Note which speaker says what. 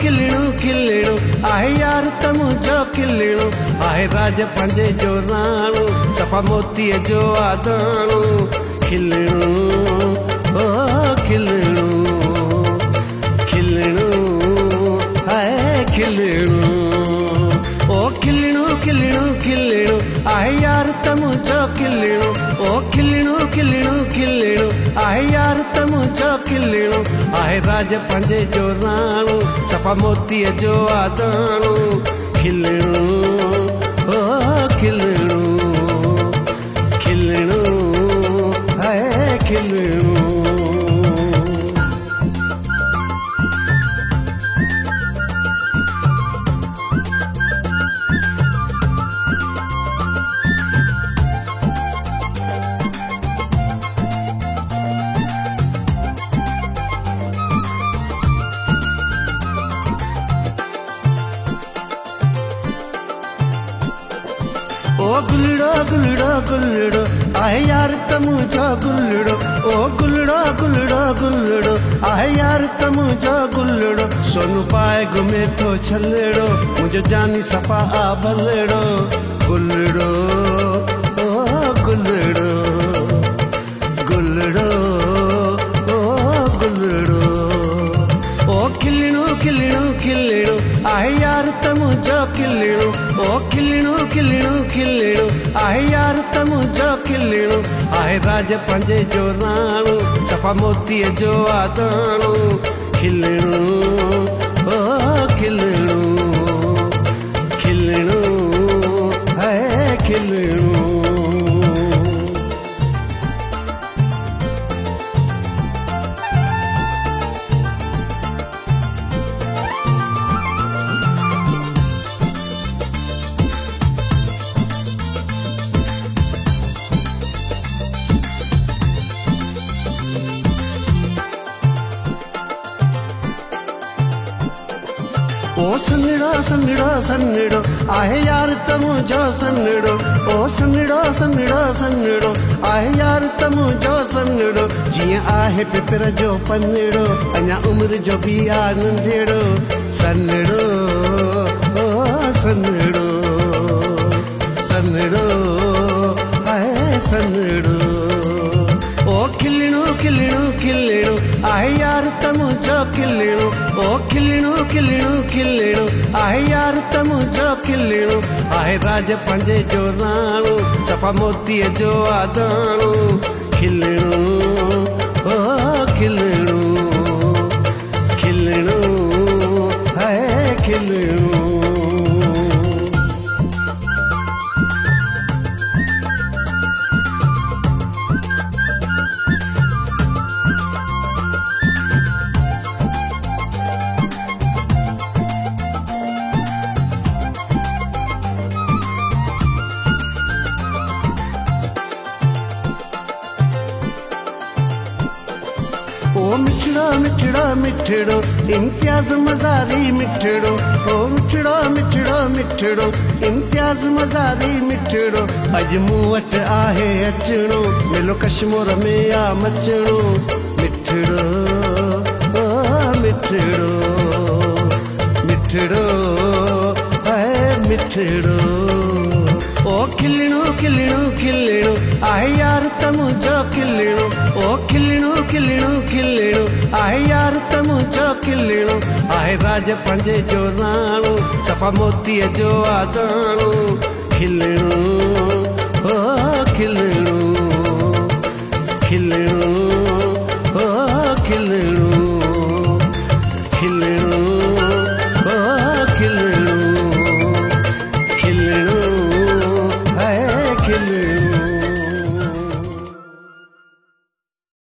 Speaker 1: खिलणो खिलणो आहे यार त मुंहिंजो खिलणो आहे राज पंहिंजे जो राणो सफ़ा मोतीअ जो आदाणो खिलणो ओ खिलणो खिलणो आहे खिलणो ओ खिलणो खिलणो खिलणो आहे यार त मुंहिंजो खिलणो ओ खिलणो खिलणो खिलणो आहे यार त मुंहिंजो खिलणो आहे राज पंहिंजे जो राणो सफ़ा मोतीअ जो आदाणो खिलणो ओ खिलणो खिलणो आहे खिलणो ओ गुलड़ो गुलड़ो गुलड़ो आहे यार त मुंहिंजो गुलड़ो ओ गुलड़ो गुलड़ो गुलड़ो आहे यार त मुंहिंजो गुलड़ो सोनू पाए घुमे थो छलड़ो मुंहिंजो जानी सफ़ा आ भलड़ो गुलड़ो ओ गुलड़ो गुलड़ो ओ गुलड़ो ओ खिलणो खिलणो खिलणो आहे यार त मुंहिंजो खिलणो ओ खिलणो खिलणो खिलणो आहे यार त मुंहिंजो खिलणो आहे राज पंहिंजे जो राणो सफ़ा मोतीअ जो आदाणो खिलणो ओ खिलणो खिलणो आहे खिलणो ओ सन्नड़ो सन्नड़ो सन्नड़ो आहे यार त मुंहिंजो सन्नड़ो ओ सन्नड़ो सन्नड़ो सन्नड़ो आहे यार त मुंहिंजो सन्नड़ो जीअं आहे पिपर जो पन्नड़ो अञा उमिरि जो बि आहे नंढड़ो सन्नड़ो ओ सन्नड़ो सन्नड़ो आहे सन्नड़ो ओ खिलणो खिलणो खिलणो आहे यार त मुंहिंजो खिलणो ओ खिलणो खिलणो खिलणो आहे यार त मुंहिंजो खिलणो आहे राज पंहिंजे जो राणो सफ़ा मोतीअ जो आदाणो खिलणो ओ खिलणो खिलणो आहे खिलणो ओ मिठड़ो मिठड़ो मिठड़ो इम्तियाज मज़ारी मिठड़ो ओ मिठड़ो मिठड़ो मिठड़ो इम्तियाज मज़ारी मिठड़ो अॼु मूं वटि आहे अचणो मिलो कश्मीर में आ मचणो मिठड़ो ओ मिठड़ो मिठड़ो है मिठड़ो ओ खिलणो खिलणो खिलणो आहे यार त मुंहिंजो खिलणो ओ खिलणो खिलणो खिलणो आहे यार त मुंहिंजो खिलणो आहे राज पंहिंजे जो राणो सफ़ा मोतीअ जो आदाणो खिलणो ओ खिलणो खिलणो